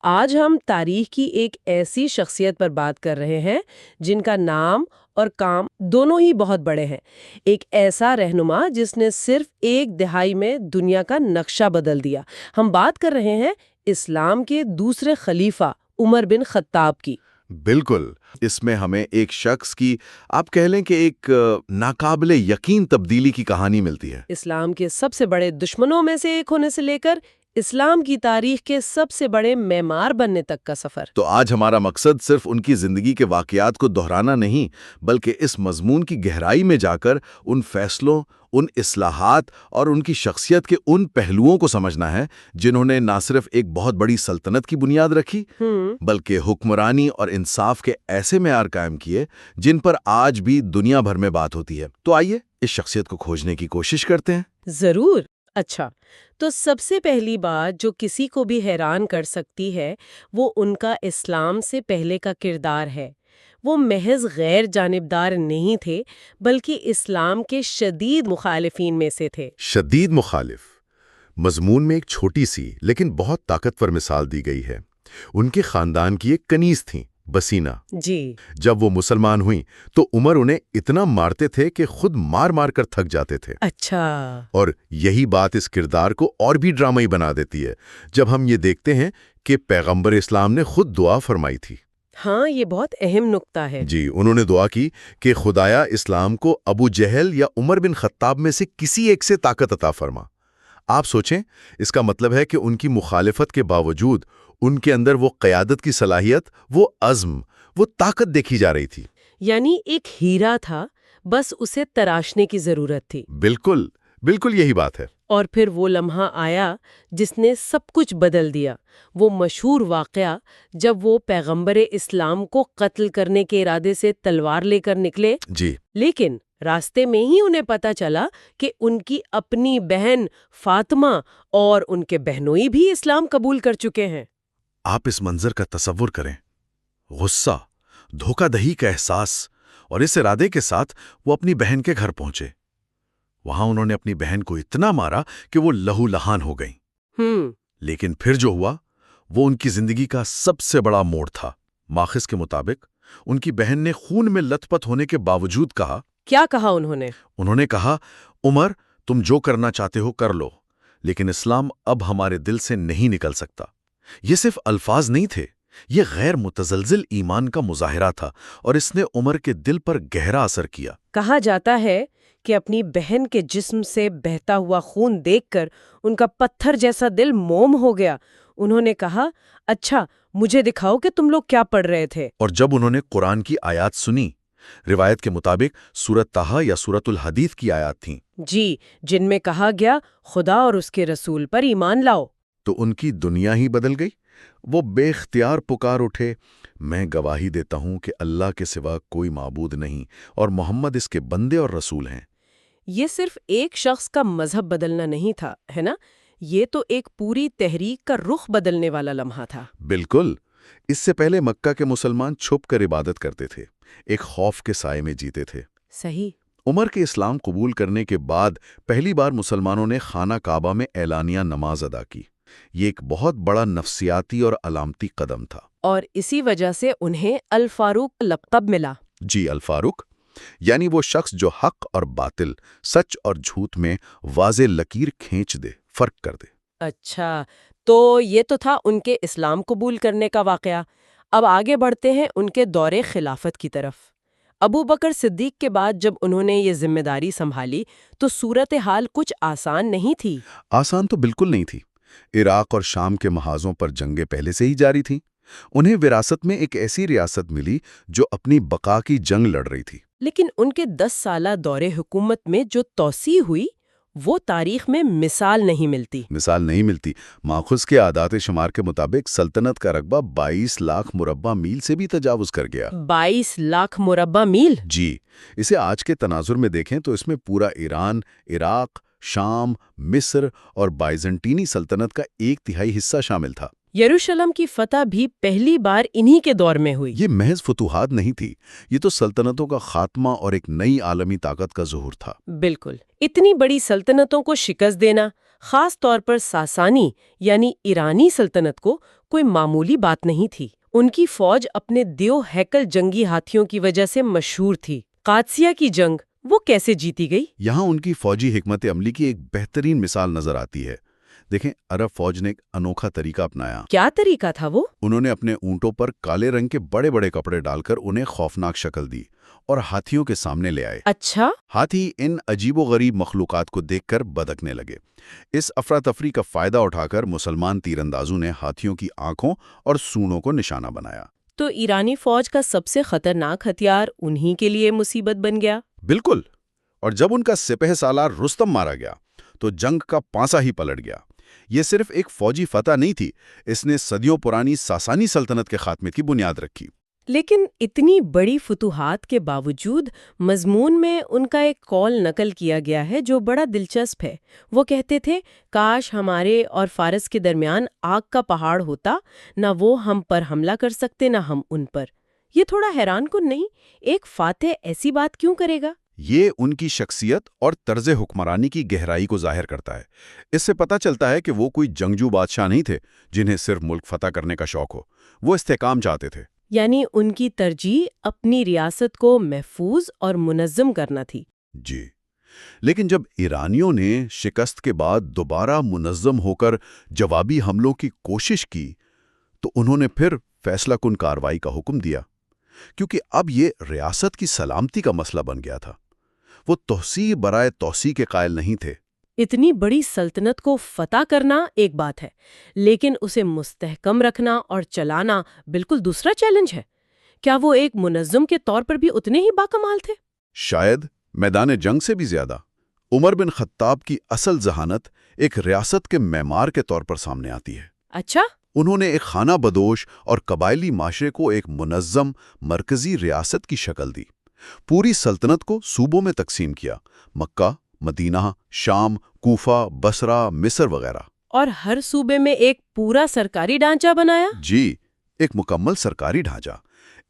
آج ہم تاریخ کی ایک ایسی شخصیت پر بات کر رہے ہیں جن کا نام اور کام دونوں ہی بہت بڑے ہیں۔ ایک ایسا رہنما جس نے صرف ایک دہائی میں دنیا کا نقشہ بدل دیا۔ ہم بات کر رہے ہیں اسلام کے دوسرے خلیفہ عمر بن خطاب کی۔ بالکل، اس میں ہمیں ایک شخص کی آپ کہہ لیں کہ ایک ناقابل یقین تبدیلی کی کہانی ملتی ہے۔ اسلام کے سب سے بڑے دشمنوں میں سے ایک ہونے سے لے کر اسلام کی تاریخ کے سب سے بڑے معمار بننے تک کا سفر۔ تو آج ہمارا مقصد صرف ان کی زندگی کے واقعات کو دہرانا نہیں، بلکہ اس مضمون کی گہرائی میں جا کر ان فیصلوں، ان اصلاحات اور ان کی شخصیت کے ان پہلوؤں کو سمجھنا ہے جنہوں نے نہ صرف ایک بہت بڑی سلطنت کی بنیاد رکھی، بلکہ حکمرانی اور انصاف کے ایسے معیار قائم کیے جن پر آج بھی دنیا بھر میں بات ہوتی ہے۔ تو آئیے اس شخصیت کو کھوجنے کی کوشش کرتے ہیں۔ ضرور۔ اچھا، تو سب سے پہلی بات جو کسی کو بھی حیران کر سکتی ہے وہ ان کا اسلام سے پہلے کا کردار ہے۔ وہ محض غیر جانبدار نہیں تھے بلکہ اسلام کے شدید مخالفین میں سے تھے۔ شدید مخالف مضمون میں ایک چھوٹی سی لیکن بہت طاقتور مثال دی گئی ہے۔ ان کے خاندان کی ایک کنیز تھیں، بسینہ۔ جی۔ جب وہ مسلمان ہوئیں تو عمر انہیں اتنا مارتے تھے کہ خود مار مار کر تھک جاتے تھے۔ اچھا۔ اور یہی بات اس کردار کو اور بھی ڈرامائی بنا دیتی ہے جب ہم یہ دیکھتے ہیں کہ پیغمبر اسلام نے خود دعا فرمائی تھی۔ ہاں، یہ بہت اہم نکتہ ہے۔ جی، انہوں نے دعا کی کہ خدایا اسلام کو ابو جہل یا عمر بن خطاب میں سے کسی ایک سے طاقت عطا فرما۔ آپ سوچیں، اس کا مطلب ہے کہ ان کی مخالفت کے باوجود ان کے اندر وہ قیادت کی صلاحیت، وہ عزم، وہ طاقت دیکھی جا رہی تھی۔ یعنی ایک ہیرا تھا، بس اسے تراشنے کی ضرورت تھی۔ بالکل، بالکل یہی بات ہے۔ اور پھر وہ لمحہ آیا جس نے سب کچھ بدل دیا، وہ مشہور واقعہ جب وہ پیغمبر اسلام کو قتل کرنے کے ارادے سے تلوار لے کر نکلے۔ جی، لیکن راستے میں ہی انہیں پتا چلا کہ ان کی اپنی بہن فاطمہ اور ان کے بہنوئی بھی اسلام قبول کر چکے ہیں۔ آپ اس منظر کا تصور کریں، غصہ، دھوکہ دہی کا احساس، اور اس ارادے کے ساتھ وہ اپنی بہن کے گھر پہنچے۔ وہاں انہوں نے اپنی بہن کو اتنا مارا کہ وہ لہو لہان ہو گئیں۔ لیکن پھر جو ہوا وہ ان کی زندگی کا سب سے بڑا موڑ تھا۔ ماخذ کے مطابق ان کی بہن نے خون میں لت پت ہونے کے باوجود کہا، کیا کہا انہوں نے کہا، عمر تم جو کرنا چاہتے ہو کر لو، لیکن اسلام اب ہمارے دل سے نہیں نکل سکتا۔ یہ صرف الفاظ نہیں تھے، یہ غیر متزلزل ایمان کا مظاہرہ تھا، اور اس نے عمر کے دل پر گہرا اثر کیا۔ کہا جاتا ہے کہ اپنی بہن کے جسم سے بہتا ہوا خون دیکھ کر ان کا پتھر جیسا دل موم ہو گیا۔ انہوں نے کہا، اچھا مجھے دکھاؤ کہ تم لوگ کیا پڑھ رہے تھے۔ اور جب انہوں نے قرآن کی آیات سنی، روایت کے مطابق سورۃ طٰہٰ یا سورۃ الحدید کی آیات تھیں، جی، جن میں کہا گیا خدا اور اس کے رسول پر ایمان لاؤ، تو ان کی دنیا ہی بدل گئی۔ وہ بے اختیار پکار اٹھے، میں گواہی دیتا ہوں کہ اللہ کے سوا کوئی معبود نہیں اور محمد اس کے بندے اور رسول ہیں۔ یہ صرف ایک شخص کا مذہب بدلنا نہیں تھا، ہے نا؟ یہ تو ایک پوری تحریک کا رخ بدلنے والا لمحہ تھا۔ بالکل، اس سے پہلے مکہ کے مسلمان چھپ کر عبادت کرتے تھے، ایک خوف کے سائے میں جیتے تھے۔ صحیح۔ عمر کے اسلام قبول کرنے کے بعد پہلی بار مسلمانوں نے خانہ کعبہ میں اعلانیہ نماز ادا کی۔ یہ ایک بہت بڑا نفسیاتی اور علامتی قدم تھا۔ اور اسی وجہ سے انہیں الفاروق لقب ملا۔ جی، الفاروق، یعنی وہ شخص جو حق اور باطل، سچ اور جھوٹ میں واضح لکیر کھینچ دے، فرق کر دے۔ اچھا، تو یہ تو تھا ان کے اسلام قبول کرنے کا واقعہ۔ اب آگے بڑھتے ہیں ان کے دور خلافت کی طرف۔ ابو بکر صدیق کے بعد جب انہوں نے یہ ذمہ داری سنبھالی تو صورتحال کچھ آسان نہیں تھی۔ آسان تو بالکل نہیں تھی۔ عراق اور شام کے محاذوں پر جنگیں پہلے سے ہی جاری تھیں۔ انہیں وراثت میں ایک ایسی ریاست ملی جو اپنی بقا کی جنگ لڑ رہی تھی۔ لیکن ان کے 10 سالہ دور حکومت میں جو توسیع ہوئی وہ تاریخ میں مثال نہیں ملتی۔ ماخذ کے اعداد شمار کے مطابق سلطنت کا رقبہ 22 لاکھ مربع میل سے بھی تجاوز کر گیا۔ 22 لاکھ مربع میل؟ جی، اسے آج کے تناظر میں دیکھیں تو اس میں پورا ایران، عراق، شام، مصر اور بائزنٹینی سلطنت کا 1/3 حصہ شامل تھا۔ یروشلم کی فتح بھی پہلی بار انہی کے دور میں ہوئی۔ یہ محض فتوحات نہیں تھی، یہ تو سلطنتوں کا خاتمہ اور ایک نئی عالمی طاقت کا ظہور تھا۔ بالکل، اتنی بڑی سلطنتوں کو شکست دینا خاص طور پر ساسانی یعنی ایرانی سلطنت کو کوئی معمولی بات نہیں تھی۔ ان کی فوج اپنے دیو ہیکل جنگی ہاتھیوں کی وجہ سے مشہور تھی۔ قادسیہ کی جنگ وہ کیسے جیتی گئی؟ یہاں ان کی فوجی حکمت عملی کی ایک بہترین مثال نظر آتی ہے۔ دیکھیں، عرب فوج نے ایک انوکھا طریقہ اپنایا۔ کیا طریقہ تھا وہ؟ انہوں نے اپنے اونٹوں پر کالے رنگ کے بڑے بڑے کپڑے ڈال کر انہیں خوفناک شکل دی اور ہاتھیوں کے سامنے لے آئے۔ اچھا۔ ہاتھی ان عجیب و غریب مخلوقات کو دیکھ کر بدکنے لگے۔ اس افراتفری کا فائدہ اٹھا کر مسلمان تیر اندازوں نے ہاتھیوں کی آنکھوں اور سونڈوں کو نشانہ بنایا۔ تو ایرانی فوج کا سب سے خطرناک ہتھیار انہی کے لیے مصیبت بن گیا۔ بالکل، اور جب ان کا سپہ سالار رستم مارا گیا تو جنگ کا پانسا ہی پلٹ گیا۔ یہ صرف ایک فوجی فتح نہیں تھی، اس نے صدیوں پرانی ساسانی سلطنت کے خاتمے کی بنیاد رکھی۔ لیکن اتنی بڑی فتوحات کے باوجود مضمون میں ان کا ایک قول نقل کیا گیا ہے جو بڑا دلچسپ ہے۔ وہ کہتے تھے، کاش ہمارے اور فارس کے درمیان آگ کا پہاڑ ہوتا، نہ وہ ہم پر حملہ کر سکتے نہ ہم ان پر۔ یہ تھوڑا حیران کن نہیں؟ ایک فاتح ایسی بات کیوں کرے گا؟ یہ ان کی شخصیت اور طرز حکمرانی کی گہرائی کو ظاہر کرتا ہے۔ اس سے پتہ چلتا ہے کہ وہ کوئی جنگجو بادشاہ نہیں تھے جنہیں صرف ملک فتح کرنے کا شوق ہو، وہ استحکام چاہتے تھے۔ یعنی ان کی ترجیح اپنی ریاست کو محفوظ اور منظم کرنا تھی۔ جی، لیکن جب ایرانیوں نے شکست کے بعد دوبارہ منظم ہو کر جوابی حملوں کی کوشش کی تو انہوں نے پھر فیصلہ کن کارروائی کا حکم دیا، کیونکہ اب یہ ریاست کی سلامتی کا مسئلہ بن گیا تھا۔ وہ توسیع برائے توسیع کے قائل نہیں تھے۔ اتنی بڑی سلطنت کو فتح کرنا ایک بات ہے، لیکن اسے مستحکم رکھنا اور چلانا بالکل دوسرا چیلنج ہے۔ کیا وہ ایک منظم کے طور پر بھی اتنے ہی باکمال تھے؟ شاید میدان جنگ سے بھی زیادہ۔ عمر بن خطاب کی اصل ذہانت ایک ریاست کے معمار کے طور پر سامنے آتی ہے۔ اچھا۔ انہوں نے ایک خانہ بدوش اور قبائلی معاشرے کو ایک منظم مرکزی ریاست کی شکل دی۔ پوری سلطنت کو صوبوں میں تقسیم کیا، مکہ، مدینہ، شام، کوفہ، بصرہ، مصر وغیرہ۔ اور ہر صوبے میں ایک پورا سرکاری ڈھانچہ بنایا؟ جی، ایک مکمل سرکاری ڈھانچہ۔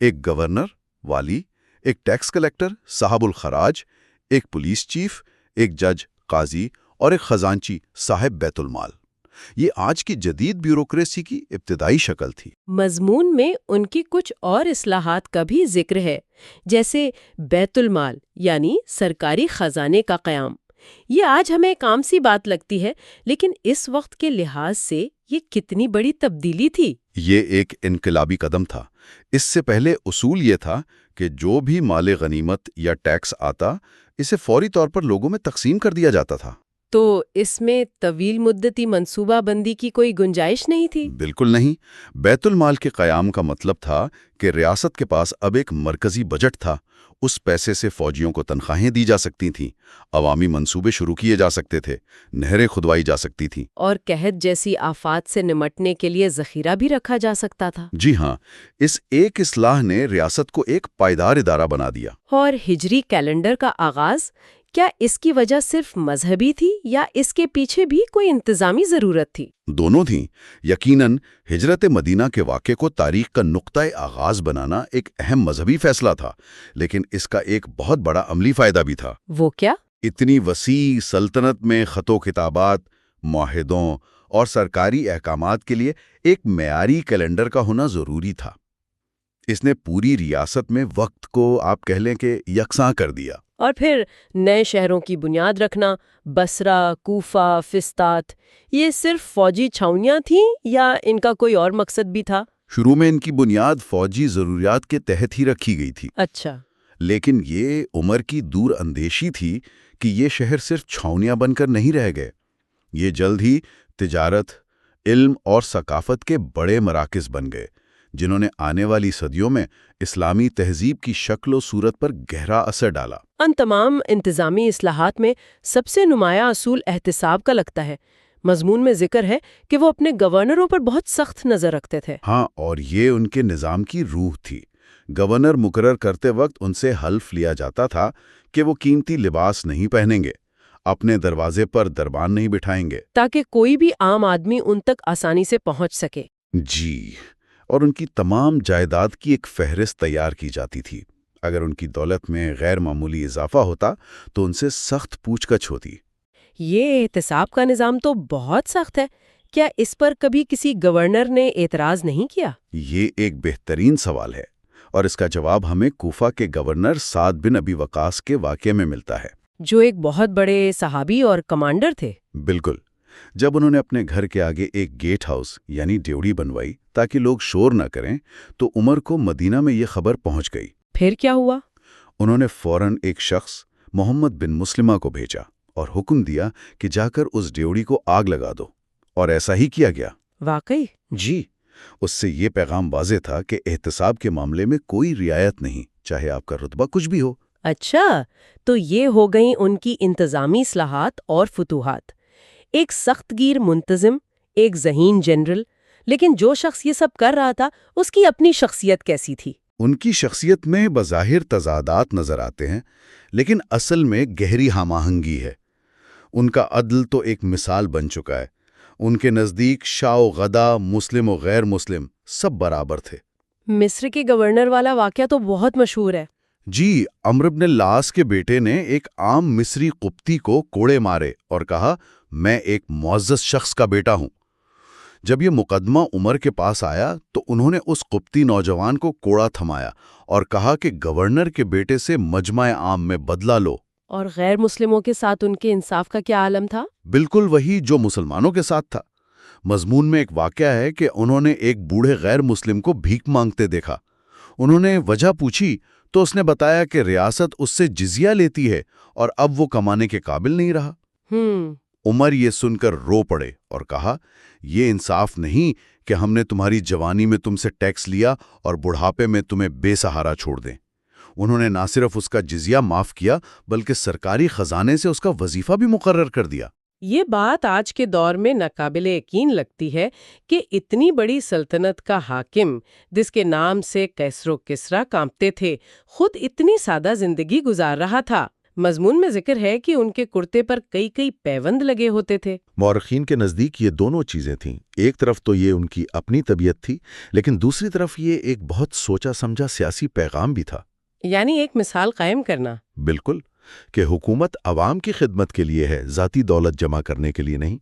ایک گورنر، والی، ایک ٹیکس کلیکٹر، صاحب الخراج، ایک پولیس چیف، ایک جج، قاضی اور ایک خزانچی، صاحب بیت المال۔ یہ آج کی جدید بیوروکریسی کی ابتدائی شکل تھی۔ مضمون میں ان کی کچھ اور اصلاحات کا بھی ذکر ہے، جیسے بیت المال یعنی سرکاری خزانے کا قیام۔ یہ آج ہمیں ایک عام سی بات لگتی ہے، لیکن اس وقت کے لحاظ سے یہ کتنی بڑی تبدیلی تھی۔ یہ ایک انقلابی قدم تھا۔ اس سے پہلے اصول یہ تھا کہ جو بھی مال غنیمت یا ٹیکس آتا، اسے فوری طور پر لوگوں میں تقسیم کر دیا جاتا تھا۔ تو اس میں طویل مدتی منصوبہ بندی کی کوئی گنجائش نہیں تھی؟ بالکل نہیں۔ بیت المال کے قیام کا مطلب تھا کہ ریاست کے پاس اب ایک مرکزی بجٹ تھا۔ اس پیسے سے فوجیوں کو تنخواہیں دی جا سکتی تھیں، عوامی منصوبے شروع کیے جا سکتے تھے، نہریں کھدوائی جا سکتی تھیں، اور قحط جیسی آفات سے نمٹنے کے لیے ذخیرہ بھی رکھا جا سکتا تھا۔ جی ہاں، اس ایک اصلاح نے ریاست کو ایک پائیدار ادارہ بنا دیا۔ اور ہجری کیلنڈر کا آغاز، کیا اس کی وجہ صرف مذہبی تھی یا اس کے پیچھے بھی کوئی انتظامی ضرورت تھی؟ دونوں تھیں۔ یقیناً ہجرت مدینہ کے واقعے کو تاریخ کا نقطۂ آغاز بنانا ایک اہم مذہبی فیصلہ تھا، لیکن اس کا ایک بہت بڑا عملی فائدہ بھی تھا۔ وہ کیا؟ اتنی وسیع سلطنت میں خط و کتابات، معاہدوں اور سرکاری احکامات کے لیے ایک معیاری کیلنڈر کا ہونا ضروری تھا۔ اس نے پوری ریاست میں وقت کو آپ کہہ لیں کہ یکساں کر دیا۔ اور پھر نئے شہروں کی بنیاد رکھنا، بصرہ، کوفہ، فسطاط، یہ صرف فوجی چھاؤنیاں تھیں یا ان کا کوئی اور مقصد بھی تھا؟ شروع میں ان کی بنیاد فوجی ضروریات کے تحت ہی رکھی گئی تھی۔ اچھا۔ لیکن یہ عمر کی دور اندیشی تھی کہ یہ شہر صرف چھاؤنیاں بن کر نہیں رہ گئے، یہ جلد ہی تجارت، علم اور ثقافت کے بڑے مراکز بن گئے، جنہوں نے آنے والی صدیوں میں اسلامی تہذیب کی شکل و صورت پر گہرا اثر ڈالا۔ ان تمام انتظامی اصلاحات میں سب سے نمایاں اصول احتساب کا لگتا ہے۔ مضمون میں ذکر ہے کہ وہ اپنے گورنروں پر بہت سخت نظر رکھتے تھے۔ ہاں، اور یہ ان کے نظام کی روح تھی۔ گورنر مقرر کرتے وقت ان سے حلف لیا جاتا تھا کہ وہ قیمتی لباس نہیں پہنیں گے، اپنے دروازے پر دربان نہیں بٹھائیں گے، تاکہ کوئی بھی عام آدمی ان تک آسانی سے پہنچ سکے۔ جی، اور ان کی تمام جائیداد کی ایک فہرست تیار کی جاتی تھی۔ اگر ان کی دولت میں غیر معمولی اضافہ ہوتا تو ان سے سخت پوچھ گچھ ہوتی۔ یہ احتساب کا نظام تو بہت سخت ہے. کیا اس پر کبھی کسی گورنر نے اعتراض نہیں کیا؟ یہ ایک بہترین سوال ہے، اور اس کا جواب ہمیں کوفہ کے گورنر سعد بن ابی وقاص کے واقعے میں ملتا ہے، جو ایک بہت بڑے صحابی اور کمانڈر تھے. بالکل. جب انہوں نے اپنے گھر کے آگے ایک گیٹ ہاؤس یعنی ڈیوڑی بنوائی تاکہ لوگ شور نہ کریں، تو عمر کو مدینہ میں یہ خبر پہنچ گئی. پھر کیا ہوا؟ انہوں نے فوراً ایک شخص محمد بن مسلمہ کو بھیجا اور حکم دیا کہ جا کر اس ڈیوڑی کو آگ لگا دو، اور ایسا ہی کیا گیا. واقعی؟ جی، اس سے یہ پیغام واضح تھا کہ احتساب کے معاملے میں کوئی رعایت نہیں، چاہے آپ کا رتبہ کچھ بھی ہو. اچھا، تو یہ ہو گئیں ان کی انتظامی اصلاحات اور فتوحات. ایک سخت گیر منتظم، ایک ذہین جنرل، لیکن جو شخص یہ سب کر رہا تھا اس کی اپنی شخصیت کیسی تھی؟ ان کی شخصیت میں بظاہر تضادات نظر آتے ہیں، لیکن اصل میں گہری ہم آہنگی ہے. ان کا عدل تو ایک مثال بن چکا ہے. ان کے نزدیک شاہ و غدا، مسلم و غیر مسلم سب برابر تھے. مصر کے گورنر والا واقعہ تو بہت مشہور ہے. جی، عمرو بن العاص کے بیٹے نے ایک عام مصری قبطی کو کوڑے مارے اور کہا، میں ایک معزز شخص کا بیٹا ہوں. جب یہ مقدمہ عمر کے پاس آیا تو انہوں نے اس قبطی نوجوان کو کوڑا تھمایا اور کہا کہ گورنر کے بیٹے سے مجمع عام میں بدلہ لو. اور غیر مسلموں کے ساتھ ان کے انصاف کا کیا عالم تھا؟ بالکل وہی جو مسلمانوں کے ساتھ تھا. مضمون میں ایک واقعہ ہے کہ انہوں نے ایک بوڑھے غیر مسلم کو بھیک مانگتے دیکھا. انہوں نے وجہ پوچھی تو اس نے بتایا کہ ریاست اس سے جزیہ لیتی ہے اور اب وہ کمانے کے قابل نہیں رہا. عمر یہ سن کر رو پڑے اور کہا، یہ انصاف نہیں کہ ہم نے تمہاری جوانی میں تم سے ٹیکس لیا اور بڑھاپے میں تمہیں بے سہارا چھوڑ دیں. انہوں نے نہ صرف اس کا جزیہ معاف کیا بلکہ سرکاری خزانے سے اس کا وظیفہ بھی مقرر کر دیا. یہ بات آج کے دور میں ناقابل یقین لگتی ہے کہ اتنی بڑی سلطنت کا حاکم، جس کے نام سے کیسر و کسریٰ کانپتے تھے، خود اتنی سادہ زندگی گزار رہا تھا. مضمون میں ذکر ہے کہ ان کے کرتے پر کئی پیوند لگے ہوتے تھے. مورخین کے نزدیک یہ دونوں چیزیں تھیں. ایک طرف تو یہ ان کی اپنی طبیعت تھی، لیکن دوسری طرف یہ ایک بہت سوچا سمجھا سیاسی پیغام بھی تھا. یعنی ایک مثال قائم کرنا. بالکل، کہ حکومت عوام کی خدمت کے لیے ہے، ذاتی دولت جمع کرنے کے لیے نہیں.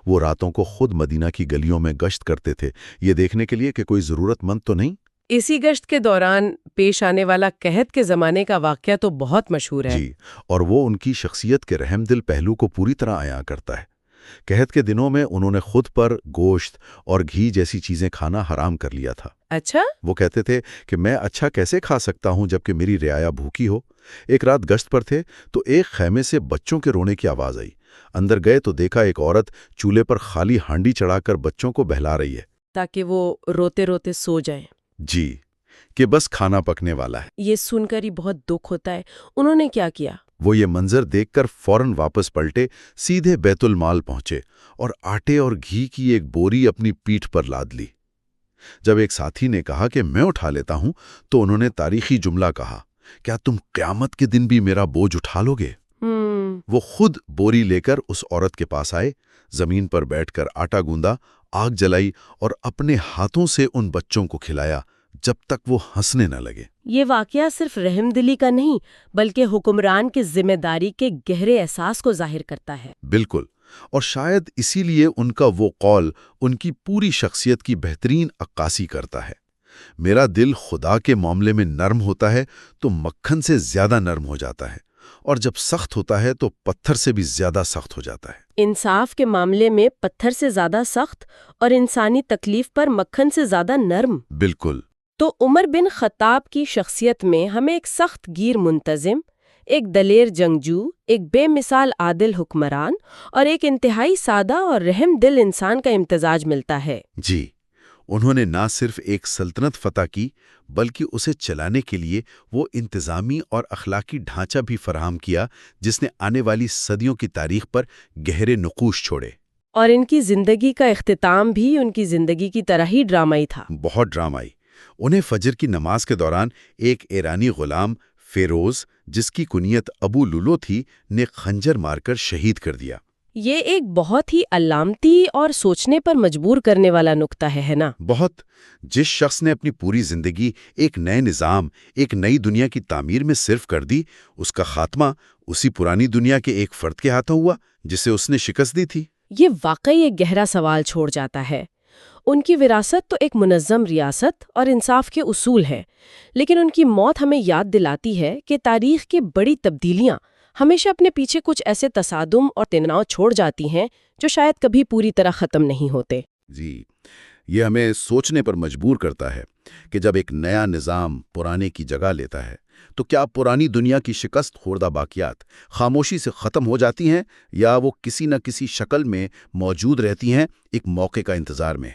وہ راتوں کو خود مدینہ کی گلیوں میں گشت کرتے تھے، یہ دیکھنے کے لیے کہ کوئی ضرورت مند تو نہیں. اسی گشت کے دوران پیش آنے والا قحط کے زمانے کا واقعہ تو بہت مشہور ہے. جی، اور وہ ان کی شخصیت کے رحم دل پہلو کو پوری طرح عیاں کرتا ہے. قحط کے دنوں میں انہوں نے خود پر گوشت اور گھی جیسی چیزیں کھانا حرام کر لیا تھا. اچھا؟ وہ کہتے تھے کہ میں اچھا کیسے کھا سکتا ہوں جبکہ میری رعایا بھوکی ہو. ایک رات گشت پر تھے تو ایک خیمے سے بچوں کے رونے کی آواز آئی. اندر گئے تو دیکھا ایک عورت چولہے پر خالی ہانڈی چڑھا کر بچوں کو بہلا رہی ہے، تاکہ وہ روتے روتے سو جائیں. جی، کہ بس کھانا پکنے والا ہے. یہ سن کر ہی بہت دکھ ہوتا ہے. انہوں نے کیا کیا؟ وہ یہ منظر دیکھ کر فوراً واپس پلٹے، سیدھے بیت المال پہنچے اور آٹے اور گھی کی ایک بوری اپنی پیٹھ پر لاد لی. جب ایک ساتھی نے کہا کہ میں اٹھا لیتا ہوں تو انہوں نے تاریخی جملہ کہا، کیا تم قیامت کے دن بھی میرا بوجھ اٹھا لو گے؟ وہ خود بوری لے کر اس عورت کے پاس آئے، زمین پر بیٹھ کر آٹا گوندا، آگ جلائی اور اپنے ہاتھوں سے ان بچوں کو کھلایا جب تک وہ ہنسنے نہ لگے. یہ واقعہ صرف رحم دلی کا نہیں بلکہ حکمران کی ذمہ داری کے گہرے احساس کو ظاہر کرتا ہے. بالکل، اور شاید اسی لیے ان کا وہ قول ان کی پوری شخصیت کی بہترین عکاسی کرتا ہے. میرا دل خدا کے معاملے میں نرم ہوتا ہے تو مکھن سے زیادہ نرم ہو جاتا ہے، اور جب سخت ہوتا ہے تو پتھر سے بھی زیادہ سخت ہو جاتا ہے. انصاف کے معاملے میں پتھر سے زیادہ سخت اور انسانی تکلیف پر مکھن سے زیادہ نرم. بالکل. تو عمر بن خطاب کی شخصیت میں ہمیں ایک سخت گیر منتظم، ایک دلیر جنگجو، ایک بے مثال عادل حکمران اور ایک انتہائی سادہ اور رحم دل انسان کا امتزاج ملتا ہے. جی، انہوں نے نہ صرف ایک سلطنت فتح کی بلکہ اسے چلانے کے لیے وہ انتظامی اور اخلاقی ڈھانچہ بھی فراہم کیا جس نے آنے والی صدیوں کی تاریخ پر گہرے نقوش چھوڑے. اور ان کی زندگی کا اختتام بھی ان کی زندگی کی طرح ہی ڈرامائی تھا. بہت ڈرامائی. انہیں فجر کی نماز کے دوران ایک ایرانی غلام فیروز، جس کی کنیت ابو لولو تھی، نے خنجر مار کر شہید کر دیا. یہ ایک بہت ہی علامتی اور سوچنے پر مجبور کرنے والا نقطہ ہے نا؟ بہت. جس شخص نے اپنی پوری زندگی ایک نئے نظام، ایک نئی دنیا کی تعمیر میں صرف کر دی، اس کا خاتمہ اسی پرانی دنیا کے ایک فرد کے ہاتھوں ہوا جسے اس نے شکست دی تھی. یہ واقعی ایک گہرا سوال چھوڑ جاتا ہے. ان کی وراثت تو ایک منظم ریاست اور انصاف کے اصول ہے، لیکن ان کی موت ہمیں یاد دلاتی ہے کہ تاریخ کی بڑی تبدیلیاں ہمیشہ اپنے پیچھے کچھ ایسے تصادم اور تناؤ چھوڑ جاتی ہیں جو شاید کبھی پوری طرح ختم نہیں ہوتے. جی، یہ ہمیں سوچنے پر مجبور کرتا ہے کہ جب ایک نیا نظام پرانے کی جگہ لیتا ہے تو کیا پرانی دنیا کی شکست خوردہ باقیات خاموشی سے ختم ہو جاتی ہیں، یا وہ کسی نہ کسی شکل میں موجود رہتی ہیں ایک موقع کا انتظار میں.